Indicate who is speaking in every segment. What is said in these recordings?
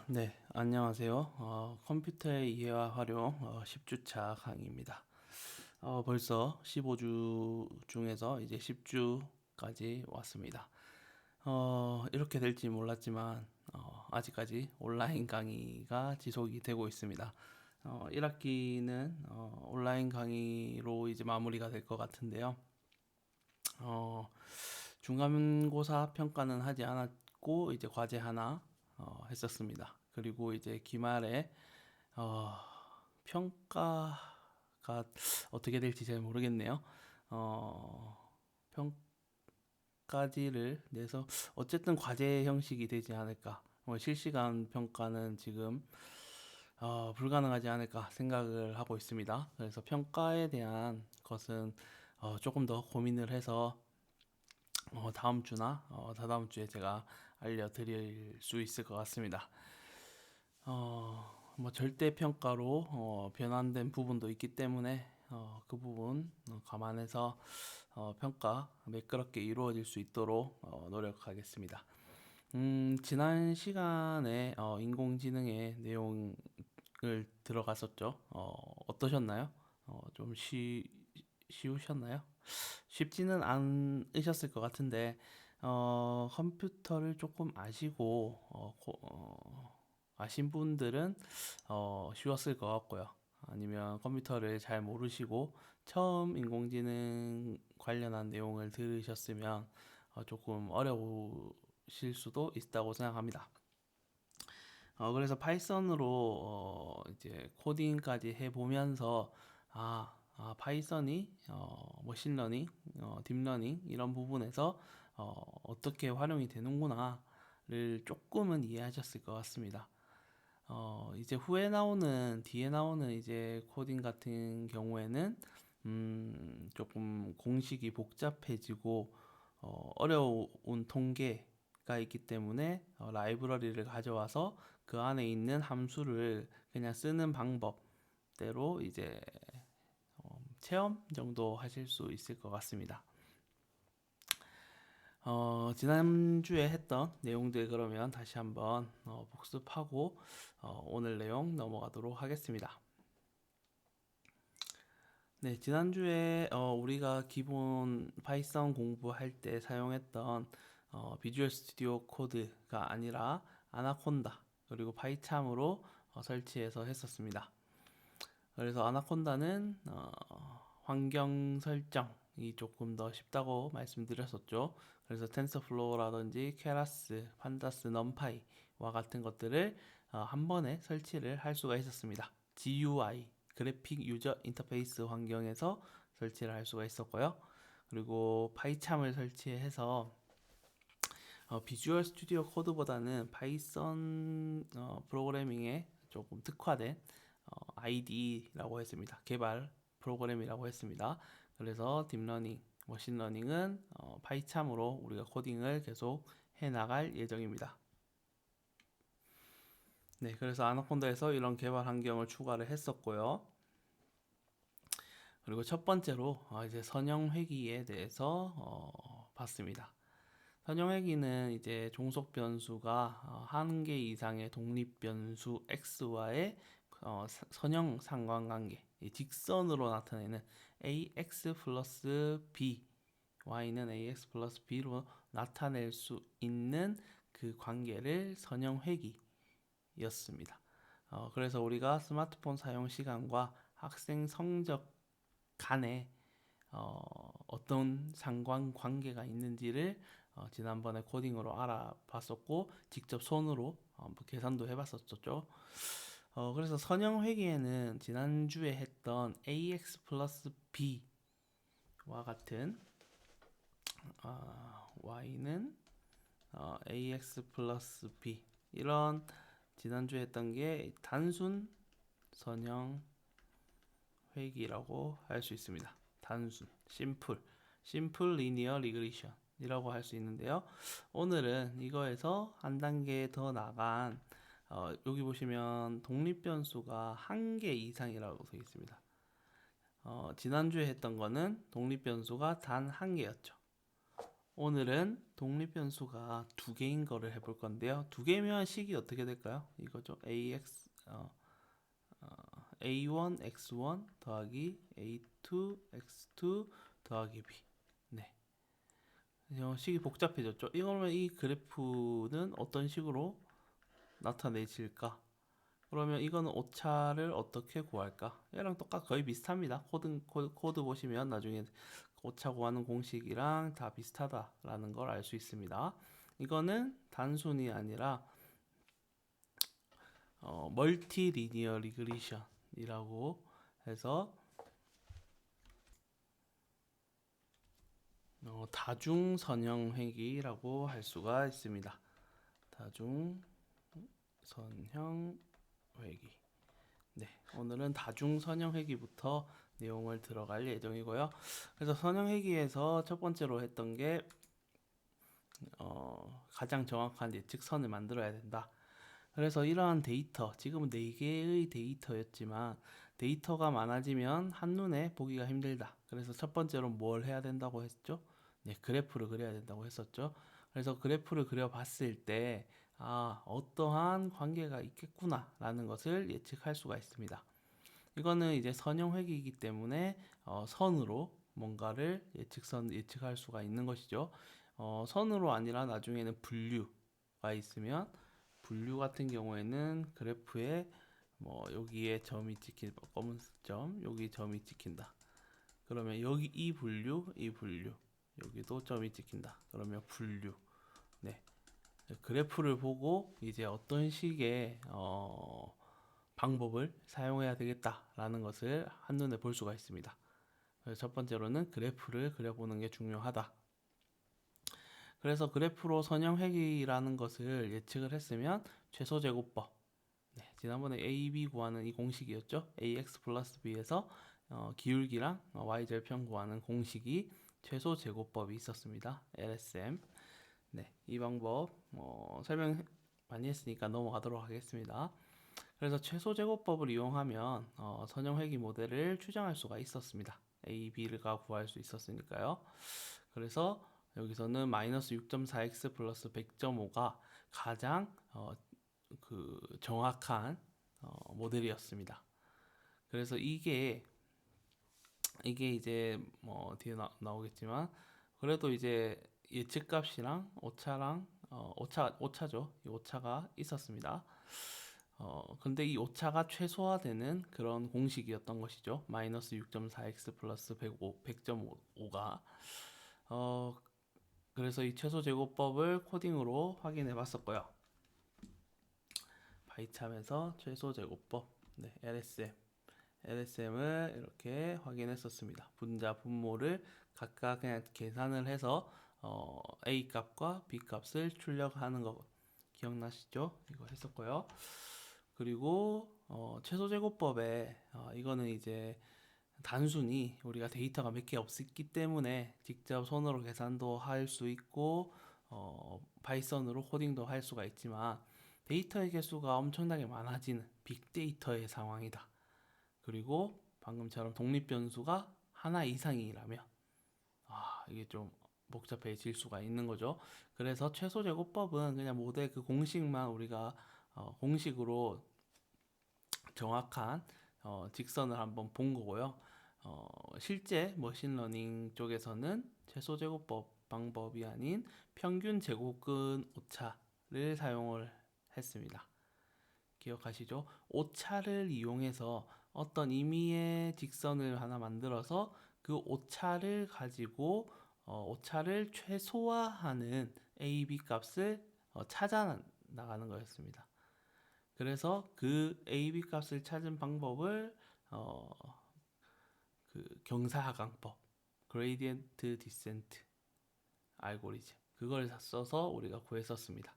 Speaker 1: 네, 안녕하세요. 컴퓨터의 이해와 활용 10주차 강의입니다. 벌써 15주 중에서 이제 10주까지 왔습니다. 이렇게 될지 몰랐지만 아직까지 온라인 강의가 지속이 되고 있습니다. 1학기는 온라인 강의로 이제 마무리가 될 것 같은데요. 어, 중간고사 평가는 하지 않았고 이제 과제 하나 했었습니다. 그리고 이제 기말에 어, 평가가 어떻게 될지 잘 모르겠네요. 어, 평가지를 내서 어쨌든 과제 형식이 되지 않을까. 실시간 평가는 지금 불가능하지 않을까 생각을 하고 있습니다. 그래서 평가에 대한 것은 조금 더 고민을 해서 다음 주나 다다음 주에 제가 알려드릴 수 있을 것 같습니다. 뭐 절대 평가로 변환된 부분도 있기 때문에 그 부분 감안해서 평가 매끄럽게 이루어질 수 있도록 노력하겠습니다. 지난 시간에 인공지능의 내용을 들어갔었죠. 어떠셨나요? 좀 쉬우셨나요? 쉽지는 않으셨을 것 같은데 컴퓨터를 조금 아시고 아신 분들은 쉬웠을 것 같고요. 아니면 컴퓨터를 잘 모르시고 처음 인공지능 관련한 내용을 들으셨으면 조금 어려우실 수도 있다고 생각합니다. 그래서 파이썬으로 이제 코딩까지 해보면서 파이썬이 머신러닝, 딥러닝 이런 부분에서 어떻게 활용이 되는구나를 조금은 이해하셨을 것 같습니다. 이제 뒤에 나오는 이제 코딩 같은 경우에는 조금 공식이 복잡해지고 어려운 통계가 있기 때문에 라이브러리를 가져와서 그 안에 있는 함수를 그냥 쓰는 방법대로 이제 체험 정도 하실 수 있을 것 같습니다. 지난주에 했던 내용들 그러면 다시 한번 복습하고 오늘 내용 넘어가도록 하겠습니다. 네, 지난주에 우리가 기본 파이썬 공부할 때 사용했던 비주얼 스튜디오 코드가 아니라 아나콘다 그리고 파이참으로 설치해서 했었습니다. 그래서 아나콘다는 환경 설정이 조금 더 쉽다고 말씀드렸었죠. 그래서 텐서플로우라든지 케라스, 판다스, 넘파이와 같은 것들을 한 번에 설치를 할 수가 있었습니다. GUI, 그래픽 유저 인터페이스 환경에서 설치를 할 수가 있었고요. 그리고 파이참을 설치해서 비주얼 스튜디오 코드보다는 파이썬 프로그래밍에 조금 특화된 IDE라고 했습니다. 개발 프로그램이라고 했습니다. 그래서 딥러닝, 머신러닝은 파이참으로 우리가 코딩을 계속 해 나갈 예정입니다. 네, 그래서 아나콘다에서 이런 개발 환경을 추가를 했었고요. 그리고 첫 번째로 이제 선형 회귀에 대해서 봤습니다. 선형 회귀는 이제 종속 변수가 한 개 이상의 독립 변수 x와의 선형 상관관계, 직선으로 나타내는 ax 플러스 b, y는 ax 플러스 b로 나타낼 수 있는 그 관계를 선형 회귀였습니다. 그래서 우리가 스마트폰 사용 시간과 학생 성적 간에 어떤 상관관계가 있는지를 지난번에 코딩으로 알아봤었고 직접 손으로 계산도 해봤었죠. 그래서 선형 회계에는 지난주에 했던 ax 플러스 b와 같은 y는 ax 플러스 b 이런 지난주에 했던 게 단순 선형 회귀라고 할 수 있습니다. 단순, 심플 리니어 리그레션 이라고 할 수 있는데요. 오늘은 이거에서 한 단계 더 나간 여기 보시면 독립 변수가 한 개 이상이라고 되어 있습니다. 지난주에 했던 거는 독립 변수가 단 한 개였죠. 오늘은 독립변수가 두 개인 거를 해볼 건데요. 두 개면 식이 어떻게 될까요? 이거죠. A1 x1 더하기 A2 x2 더하기 B. 네. 식이 복잡해졌죠. 이거는 이 그래프는 어떤 식으로 나타내질까? 그러면 이거는 오차를 어떻게 구할까? 얘랑 거의 비슷합니다. 코드 보시면 나중에 오차 구하는 공식이랑 다 비슷하다라는 걸 알 수 있습니다. 이거는 단순이 아니라 멀티 리니어 리그레션이라고 해서 다중 선형 회귀라고 할 수가 있습니다. 다중 선형 회귀. 네, 오늘은 다중 선형 회귀부터 내용을 들어갈 예정이고요. 그래서 선형 회귀에서 첫 번째로 했던 게 가장 정확한 예측선을 만들어야 된다. 그래서 이러한 데이터, 지금은 4개의 데이터였지만 데이터가 많아지면 한눈에 보기가 힘들다. 그래서 첫 번째로 뭘 해야 된다고 했죠? 네, 그래프를 그려야 된다고 했었죠. 그래서 그래프를 그려봤을 때 어떠한 관계가 있겠구나 라는 것을 예측할 수가 있습니다. 이거는 이제 선형 회귀이기 때문에 선으로 뭔가를 예측할 수가 있는 것이죠. 선으로 아니라 나중에는 분류가 있으면 분류 같은 경우에는 그래프에 뭐 여기에 점이 찍힌 검은 점, 여기 점이 찍힌다. 그러면 여기 이 분류, 여기도 점이 찍힌다. 그러면 분류. 네. 그래프를 보고 이제 어떤 식의 방법을 사용해야 되겠다라는 것을 한눈에 볼 수가 있습니다. 그래서 첫 번째로는 그래프를 그려보는 게 중요하다. 그래서 그래프로 선형 회귀라는 것을 예측을 했으면 최소제곱법. 네, 지난번에 AB 구하는 이 공식이었죠. AX 플러스 B에서 기울기랑 Y절편 구하는 공식이 최소제곱법이 있었습니다. LSM. 네, 이 방법 설명 많이 했으니까 넘어가도록 하겠습니다. 그래서 최소제곱법을 이용하면 선형 회귀 모델을 추정할 수가 있었습니다. A, B가 구할 수 있었으니까요. 그래서 여기서는 마이너스 6.4x 플러스 100.5가 가장 정확한 모델이었습니다. 그래서 이게 이제 뭐 뒤에 나오겠지만 그래도 이제 예측값이랑 오차랑 오차죠. 이 오차가 있었습니다. 근데 이 오차가 최소화되는 그런 공식이었던 것이죠. 마이너스 6.4x 플러스 100.5가 그래서 이 최소 제곱법을 코딩으로 확인해 봤었고요. 바이참에서 최소 제곱법, 네, LSM을 이렇게 확인했었습니다. 분자 분모를 각각 그냥 계산을 해서 A 값과 B 값을 출력하는 거 기억나시죠? 이거 했었고요. 그리고 최소 제곱법에 이거는 이제 단순히 우리가 데이터가 몇 개 없기 때문에 직접 손으로 계산도 할 수 있고 파이썬으로 코딩도 할 수가 있지만 데이터의 개수가 엄청나게 많아지는 빅데이터의 상황이다. 그리고 방금처럼 독립변수가 하나 이상이라면 이게 좀 복잡해질 수가 있는 거죠. 그래서 최소 제곱법은 그냥 모델 그 공식만 우리가 공식으로 정확한 직선을 한번 본 거고요. 실제 머신러닝 쪽에서는 최소 제곱법 방법이 아닌 평균 제곱근 오차를 사용을 했습니다. 기억하시죠? 오차를 이용해서 어떤 임의의 직선을 하나 만들어서 그 오차를 가지고 오차를 최소화하는 A, B 값을 찾아 나가는 거였습니다. 그래서 그 A, B 값을 찾은 방법을 그 경사하강법, 그레이디언트 디센트 알고리즘 그걸 써서 우리가 구했었습니다.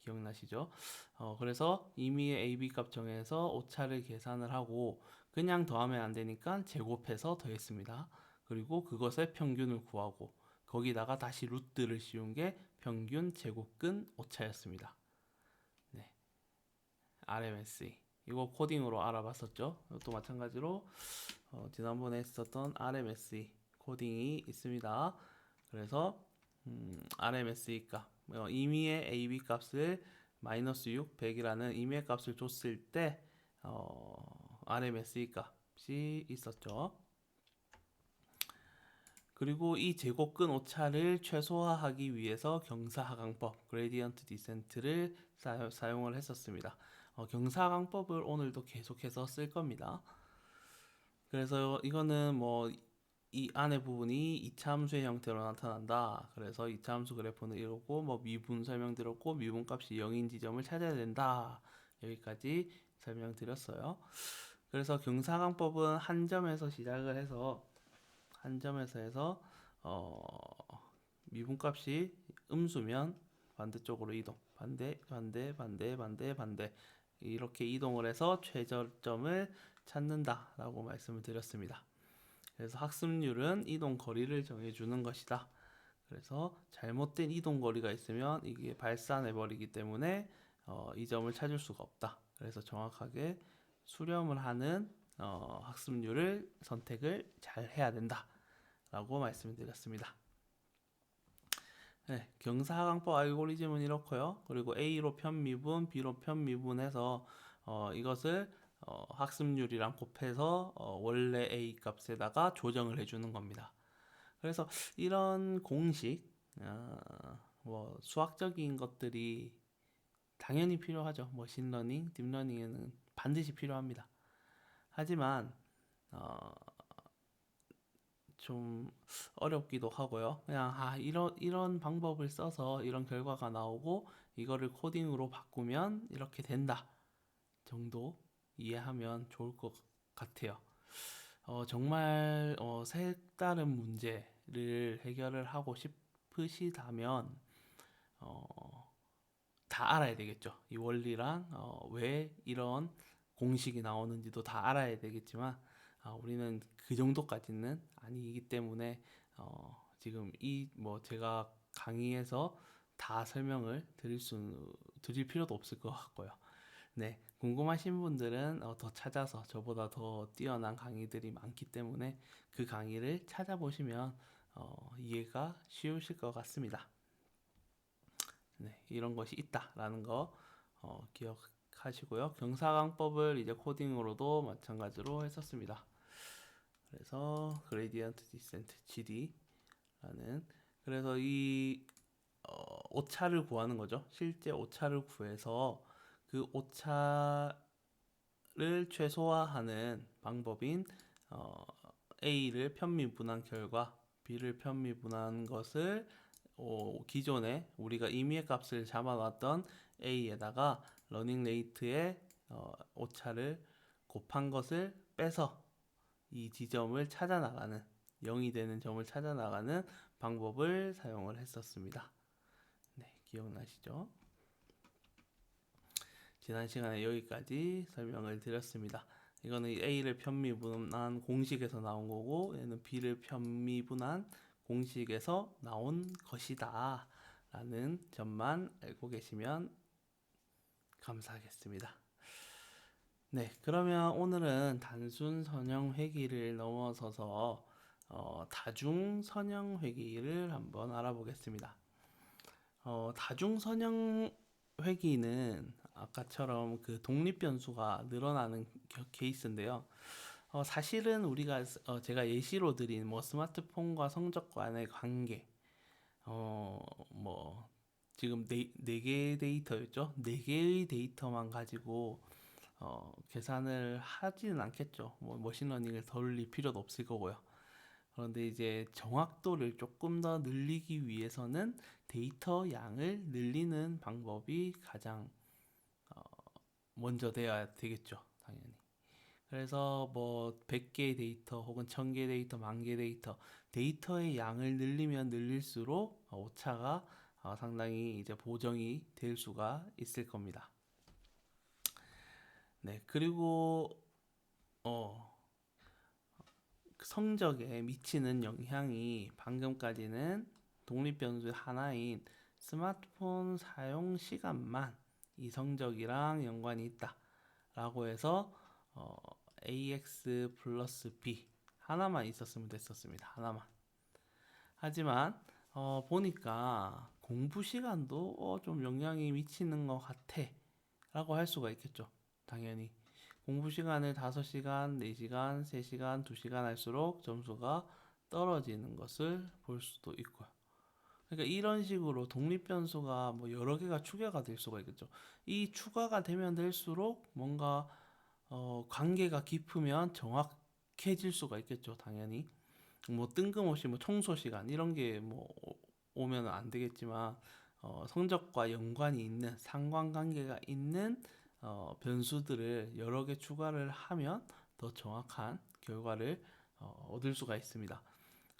Speaker 1: 기억나시죠? 그래서 임의의 A, B 값 정해서 오차를 계산을 하고 그냥 더하면 안 되니까 제곱해서 더했습니다. 그리고 그것의 평균을 구하고 거기다가 다시 루트를 씌운 게 평균 제곱근 오차였습니다. 네, RMSE 이거 코딩으로 알아봤었죠? 또 마찬가지로 지난번에 했었던 RMSE 코딩이 있습니다. 그래서 RMSE 값, 임의의 AB 값을 마이너스 6, 100이라는 임의의 값을 줬을 때 RMSE 값이 있었죠. 그리고 이 제곱근 오차를 최소화하기 위해서 경사하강법, 그레디언트 디센트를 사용을 했었습니다. 경사하강법을 오늘도 계속해서 쓸 겁니다. 그래서 이거는 뭐 이 안의 부분이 이차함수의 형태로 나타난다. 그래서 이차함수 그래프는 이러고 뭐 미분 설명드렸고 미분 값이 0인 지점을 찾아야 된다. 여기까지 설명드렸어요. 그래서 경사강법은 한 점에서 시작을 해서 한 점에서 해서 미분 값이 음수면 반대쪽으로 이동, 반대, 반대, 반대, 반대, 반대 이렇게 이동을 해서 최저점을 찾는다라고 말씀을 드렸습니다. 그래서 학습률은 이동 거리를 정해주는 것이다. 그래서 잘못된 이동 거리가 있으면 이게 발산해 버리기 때문에 이 점을 찾을 수가 없다. 그래서 정확하게 수렴을 하는 학습률을 선택을 잘 해야 된다. 라고 말씀드렸습니다. 네, 경사하강법 알고리즘은 이렇고요. 그리고 A로 편미분, B로 편미분해서 이것을 학습률이랑 곱해서 원래 A 값에다가 조정을 해주는 겁니다. 그래서 이런 공식, 뭐 수학적인 것들이 당연히 필요하죠. 머신러닝, 딥러닝에는 반드시 필요합니다. 하지만 좀 어렵기도 하고요. 그냥 이런 방법을 써서 이런 결과가 나오고 이거를 코딩으로 바꾸면 이렇게 된다 정도 이해하면 좋을 것 같아요. 정말 색다른 문제를 해결을 하고 싶으시다면 다 알아야 되겠죠. 이 원리랑 왜 이런 공식이 나오는지도 다 알아야 되겠지만 우리는 그 정도까지는 아니기 때문에 지금 이 뭐 제가 강의에서 다 설명을 드릴 필요도 없을 것 같고요. 네, 궁금하신 분들은 더 찾아서 저보다 더 뛰어난 강의들이 많기 때문에 그 강의를 찾아보시면 이해가 쉬우실 것 같습니다. 네, 이런 것이 있다라는 거 기억하시고요. 경사강법을 이제 코딩으로도 마찬가지로 했었습니다. 그래서 그레디언트 디센트 GD라는 그래서 이 오차를 구하는 거죠. 실제 오차를 구해서 그 오차를 최소화하는 방법인 A를 편미분한 결과 B를 편미분한 것을 기존에 우리가 임의의 값을 잡아놨던 A에다가 러닝 레이트의 오차를 곱한 것을 빼서 이 지점을 찾아 나가는 0이 되는 점을 찾아 나가는 방법을 사용을 했었습니다. 네, 기억나시죠? 지난 시간에 여기까지 설명을 드렸습니다. 이거는 A를 편미분한 공식에서 나온 거고 얘는 B를 편미분한 공식에서 나온 것이다 라는 점만 알고 계시면 감사하겠습니다. 네, 그러면 오늘은 단순 선형 회귀를 넘어서서 다중 선형 회귀를 한번 알아보겠습니다. 다중 선형 회귀는 아까처럼 그 독립 변수가 늘어나는 케이스인데요. 사실은 우리가 제가 예시로 드린 뭐 스마트폰과 성적 간의 관계, 뭐 지금 네 개의 데이터였죠. 네 개의 데이터만 가지고 계산을 하지는 않겠죠. 뭐 머신러닝을 더 올릴 필요도 없을 거고요. 그런데 이제 정확도를 조금 더 늘리기 위해서는 데이터 양을 늘리는 방법이 가장 먼저 돼야 되겠죠. 당연히. 그래서 뭐 100개의 데이터 혹은 1000개의 데이터, 10,000개의 데이터의 양을 늘리면 늘릴수록 오차가 상당히 이제 보정이 될 수가 있을 겁니다. 네, 그리고 성적에 미치는 영향이 방금까지는 독립 변수 하나인 스마트폰 사용 시간만 이 성적이랑 연관이 있다 라고 해서 AX 플러스 B 하나만 있었으면 됐었습니다. 하나만. 하지만 보니까 공부 시간도 좀 영향이 미치는 것 같아 라고 할 수가 있겠죠. 당연히 공부 시간을 5시간, 4시간, 3시간, 2시간 할수록 점수가 떨어지는 것을 볼 수도 있고요. 그러니까 이런 식으로 독립 변수가 뭐 여러 개가 추가가 될 수가 있겠죠. 이 추가가 되면 될수록 뭔가 관계가 깊으면 정확해질 수가 있겠죠. 당연히 뭐 뜬금없이 뭐 청소 시간 이런 게 뭐 오면 안 되겠지만 성적과 연관이 있는 상관관계가 있는 변수들을 여러 개 추가를 하면 더 정확한 결과를 얻을 수가 있습니다.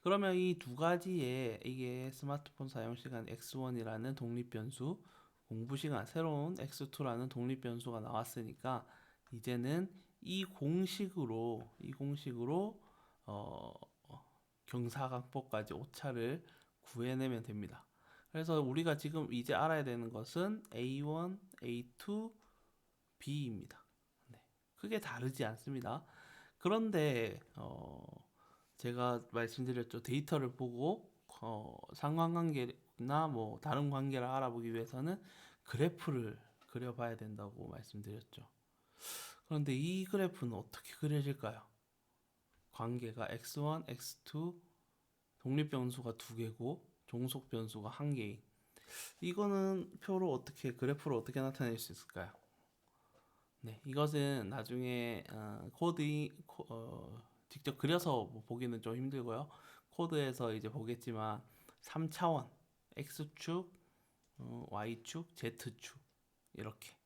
Speaker 1: 그러면 이 두 가지에 이게 스마트폰 사용 시간 X1이라는 독립 변수, 공부 시간 새로운 X2라는 독립 변수가 나왔으니까 이제는 이 공식으로 어, 경사각법까지 오차를 구해내면 됩니다. 그래서 우리가 지금 이제 알아야 되는 것은 A1, A2, B입니다. 네, 크게 다르지 않습니다. 그런데 제가 말씀드렸죠. 데이터를 보고 상관관계나 뭐 다른 관계를 알아보기 위해서는 그래프를 그려봐야 된다고 말씀드렸죠. 그런데 이 그래프는 어떻게 그려질까요? 관계가 x1, x2, 독립 변수가 두 개고 종속 변수가 한 개인. 이거는 그래프로 어떻게 나타낼 수 있을까요? 네, 이것은 나중에 직접 그려서 보기는 좀 힘들고요. 코드에서 이제 보겠지만 3차원 x축, y축, z축 이렇게.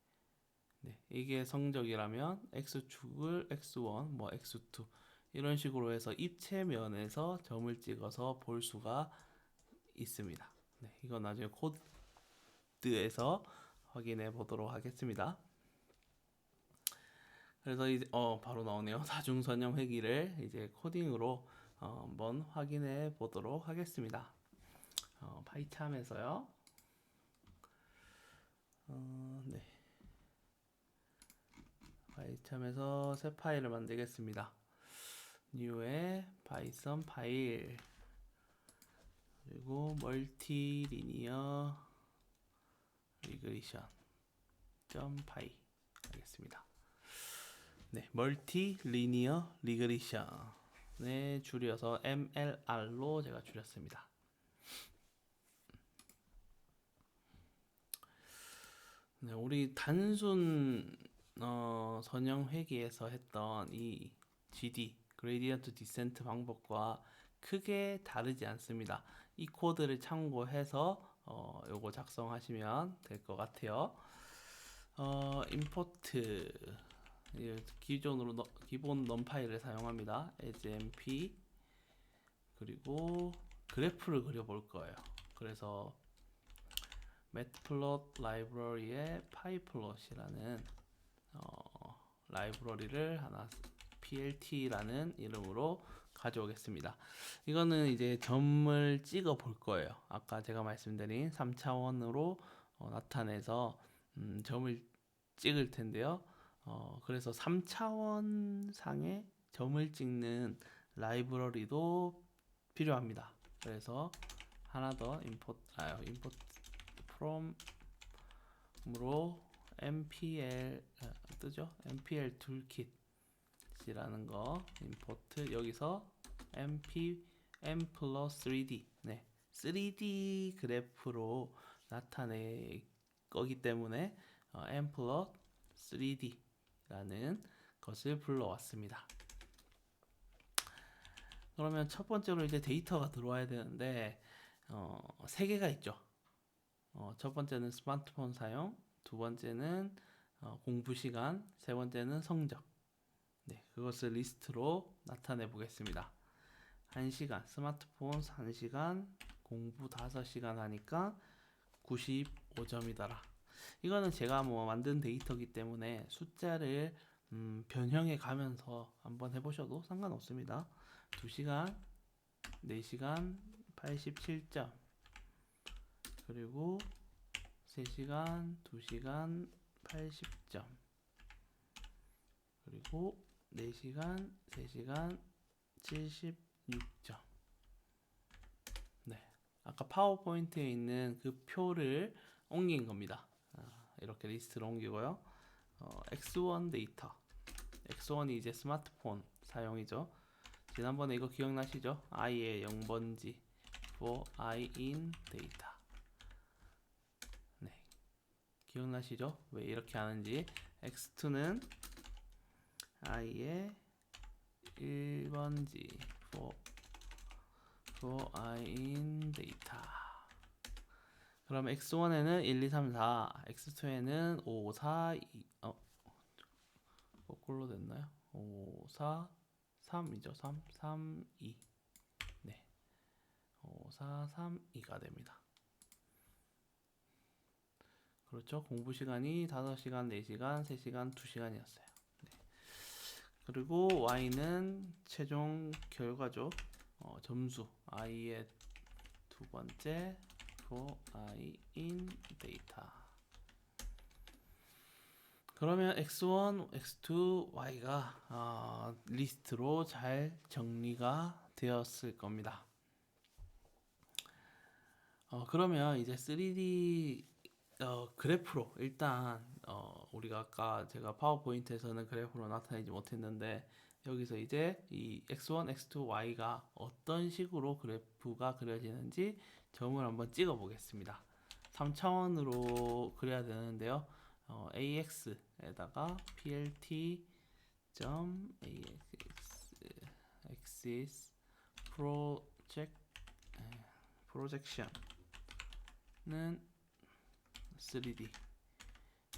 Speaker 1: 네, 이게 성적이라면 x축을 x1, 뭐 x2 이런 식으로 해서 입체면에서 점을 찍어서 볼 수가 있습니다. 네, 이건 나중에 코드에서 확인해 보도록 하겠습니다. 그래서 이제 바로 나오네요. 다중선형 회기를 이제 코딩으로 한번 확인해 보도록 하겠습니다. 파이참에서요. 네. 파이참에서 새 파일을 만들겠습니다. new에 파이썬 파일 그리고 멀티리니어 리그레션 .py 하겠습니다. 네, 멀티리니어 리그레션에 줄여서 MLR로 제가 줄였습니다. 네, 우리 단순 선형 회귀에서 했던 이 GD 그레디언트 디센트 방법과 크게 다르지 않습니다. 이 코드를 참고해서 요거 작성하시면 될 것 같아요. 임포트 기본 넘 파일을 사용합니다. smp 그리고 그래프를 그려볼 거예요. 그래서 매트플롯 라이브러리의 파이플롯이라는 라이브러리를 하나 plt라는 이름으로 가져오겠습니다. 이거는 이제 점을 찍어 볼 거예요. 아까 제가 말씀드린 3차원으로 나타내서 점을 찍을 텐데요. 그래서 3차원 상의 점을 찍는 라이브러리도 필요합니다. 그래서 하나 더 임포트 from으로 mpl 뜨죠? mpl toolkit이라는 거 임포트 여기서 m 플러스 3d 네 3D 그래프로 나타낼 거기 때문에 m 플러스 3d라는 것을 불러왔습니다. 그러면 첫 번째로 이제 데이터가 들어와야 되는데 세 개가 있죠. 첫 번째는 스마트폰 사용, 두 번째는 공부 시간, 세 번째는 성적. 네, 그것을 리스트로 나타내 보겠습니다. 1시간, 스마트폰 1시간, 공부 5시간 하니까 95점이더라. 이거는 제가 뭐 만든 데이터이기 때문에 숫자를 변형해 가면서 한번 해보셔도 상관없습니다. 2시간, 4시간 87점 그리고 3시간, 2시간 80점 그리고 4시간, 3시간 76점 네, 아까 파워포인트에 있는 그 표를 옮긴 겁니다. 이렇게 리스트를 옮기고요. X1 데이터. X1이 이제 스마트폰 사용이죠. 지난번에 이거 기억나시죠? i의 0번지 for i in data. 네, 기억나시죠? 왜 이렇게 하는지. X2는 i의 1번지 for i in data. 그럼 X1에는 1, 2, 3, 4, X2에는 5, 4, 2, 거꾸로 됐나요? 5, 4, 3이죠. 3, 3, 2. 네. 5, 4, 3, 2가 됩니다. 그렇죠. 공부 시간이 5시간, 4시간, 3시간, 2시간이었어요. 네. 그리고 y는 최종 결과죠. 점수. i의 두 번째 for i in data. 그러면 x1, x2, y가 리스트로 잘 정리가 되었을 겁니다. 그러면 이제 3D 그래프로 일단 우리가 아까 제가 파워포인트에서는 그래프로 나타내지 못했는데 여기서 이제 이 x1, x2, y가 어떤 식으로 그래프가 그려지는지 점을 한번 찍어 보겠습니다. 3차원으로 그려야 되는데요. AX에다가 PLT axis projection는 3D.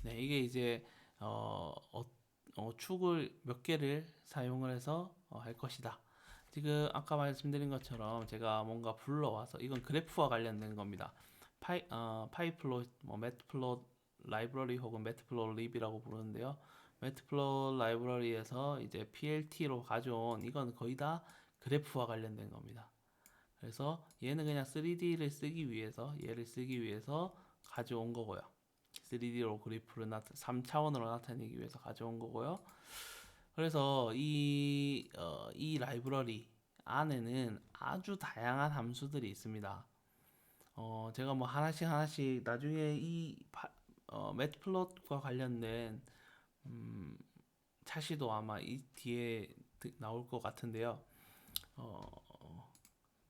Speaker 1: 네, 이게 이제 축을 몇 개를 사용을 해서 할 것이다. 지금 아까 말씀드린 것처럼 제가 뭔가 불러와서 이건 그래프와 관련된 겁니다. 파이플롯, 매트플롯 라이브러리 혹은 매트플롯 립이라고 부르는데요. 매트플롯 라이브러리에서 이제 PLT로 가져온 이건 거의 다 그래프와 관련된 겁니다. 그래서 얘는 그냥 3D를 쓰기 위해서 얘를 쓰기 위해서 가져온 거고요. 3D로 그래프를 3차원으로 나타내기 위해서 가져온 거고요. 그래서 이 라이브러리 안에는 아주 다양한 함수들이 있습니다. 제가 뭐 하나씩 나중에 매트플롯과 관련된 차시도 아마 이 뒤에 나올 것 같은데요.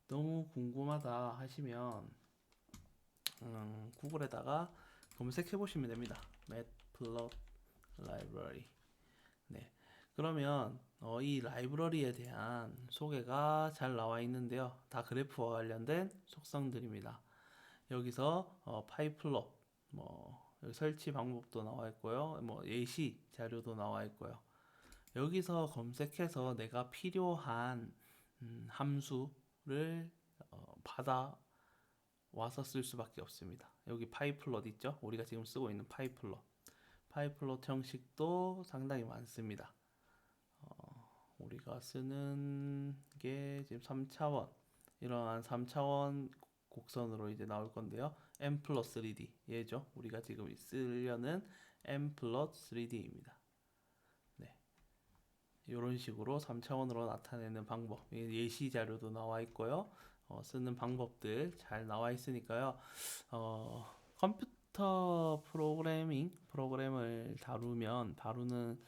Speaker 1: 너무 궁금하다 하시면 구글에다가 검색해 보시면 됩니다. 매트플롯 라이브러리. 네. 그러면 이 라이브러리에 대한 소개가 잘 나와 있는데요. 다 그래프와 관련된 속성들입니다. 여기서 파이플롯, 여기 설치 방법도 나와 있고요. 예시 자료도 나와 있고요. 여기서 검색해서 내가 필요한 함수를 받아 와서 쓸 수밖에 없습니다. 여기 파이플롯 있죠? 우리가 지금 쓰고 있는 파이플롯 형식도 상당히 많습니다. 우리가 쓰는 게 지금 3차원, 이러한 3차원 곡선으로 이제 나올 건데요. M 플러스 3D 얘죠. 우리가 지금 쓰려는 M 플러스 3D입니다. 네. 이런 식으로 3차원으로 나타내는 방법, 예시 자료도 나와 있고요. 쓰는 방법들 잘 나와 있으니까요. 컴퓨터 프로그램을 다루는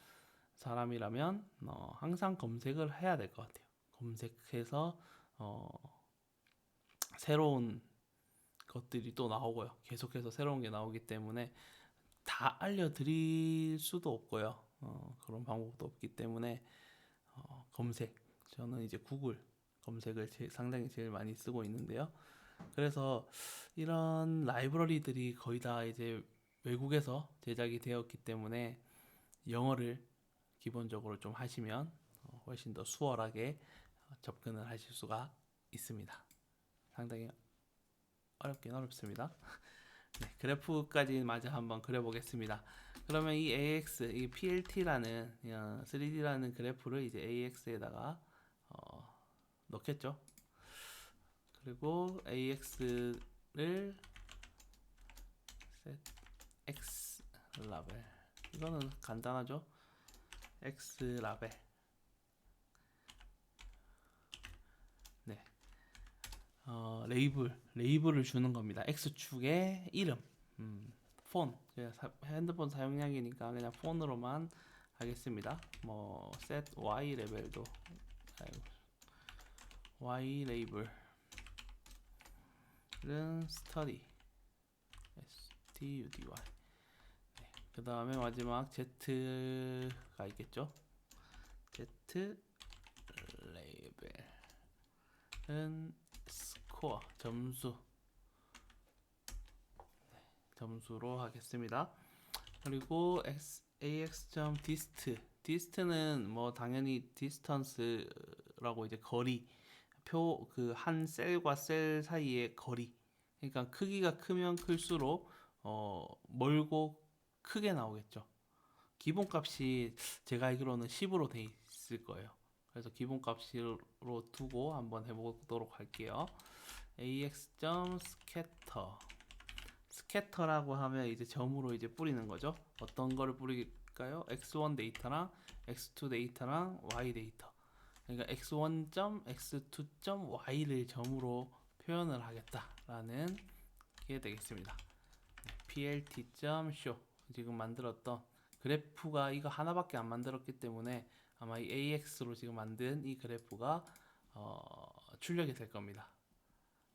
Speaker 1: 사람이라면 항상 검색을 해야 될 것 같아요. 검색해서 새로운 것들이 또 나오고요. 계속해서 새로운 게 나오기 때문에 다 알려드릴 수도 없고요. 그런 방법도 없기 때문에 저는 이제 구글 검색을 상당히 제일 많이 쓰고 있는데요. 그래서 이런 라이브러리들이 거의 다 이제 외국에서 제작이 되었기 때문에 영어를 기본적으로 좀 하시면 훨씬 더 수월하게 접근을 하실 수가 있습니다. 상당히 어렵긴 어렵습니다. 네, 그래프까지 마저 한번 그려보겠습니다. 그러면 이 AX, 이 PLT라는 3D라는 그래프를 이제 AX에다가 넣겠죠. 그리고 AX를 X 라벨, 이거는 간단하죠. X 라벨. 네. 레이블을 주는 겁니다. X축의 이름, 폰, 그냥 핸드폰 사용량이니까 그냥 폰으로만 하겠습니다. 뭐 set y 레벨도 y 레이블은 study study. 그 다음에 마지막 Z가 있겠죠. Z 레벨은 스코어, 점수로 하겠습니다. 그리고 dist는 뭐 당연히 distance라고 이제 거리, 그 한 셀과 셀 사이의 거리. 그러니까 크기가 크면 클수록 멀고 크게 나오겠죠. 기본값이 제가 알기로는 10으로 돼 있을 거예요. 그래서 기본값으로 두고 한번 해보도록 할게요. ax.scatter. 스캐터라고 하면 이제 점으로 이제 뿌리는 거죠. 어떤 거를 뿌릴까요? x1 데이터랑 x2 데이터랑 y 데이터. 그러니까 x1.x2.y를 점으로 표현을 하겠다라는 게 되겠습니다. plt.show 지금 만들었던 그래프가 이거 하나밖에 안 만들었기 때문에 아마 이 AX로 지금 만든 이 그래프가 출력이 될 겁니다.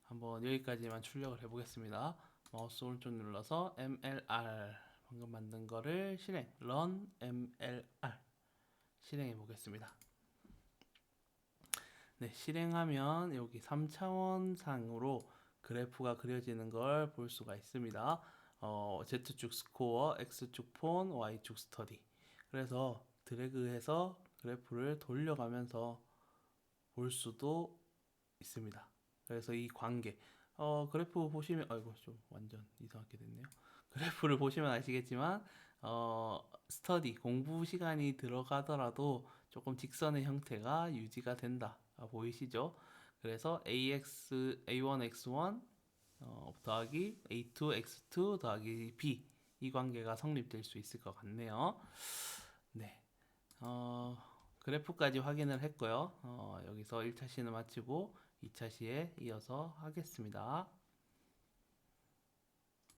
Speaker 1: 한번 여기까지만 출력을 해보겠습니다. 마우스 오른쪽 눌러서 MLR 방금 만든 거를 run MLR 실행해 보겠습니다. 네, 실행하면 여기 3차원 상으로 그래프가 그려지는 걸 볼 수가 있습니다. Z축 스코어, X축 폰, Y축 스터디. 그래서 드래그해서 그래프를 돌려가면서 볼 수도 있습니다. 그래서 이 관계, 그래프 보시면, 아이고, 좀 완전 이상하게 됐네요. 그래프를 보시면 아시겠지만, 스터디, 공부 시간이 들어가더라도 조금 직선의 형태가 유지가 된다. 보이시죠? 그래서 A1, X1 더하기 A2, X2 더하기 B 이 관계가 성립될 수 있을 것 같네요. 네, 그래프까지 확인을 했고요. 여기서 1차 시는 마치고 2차 시에 이어서 하겠습니다.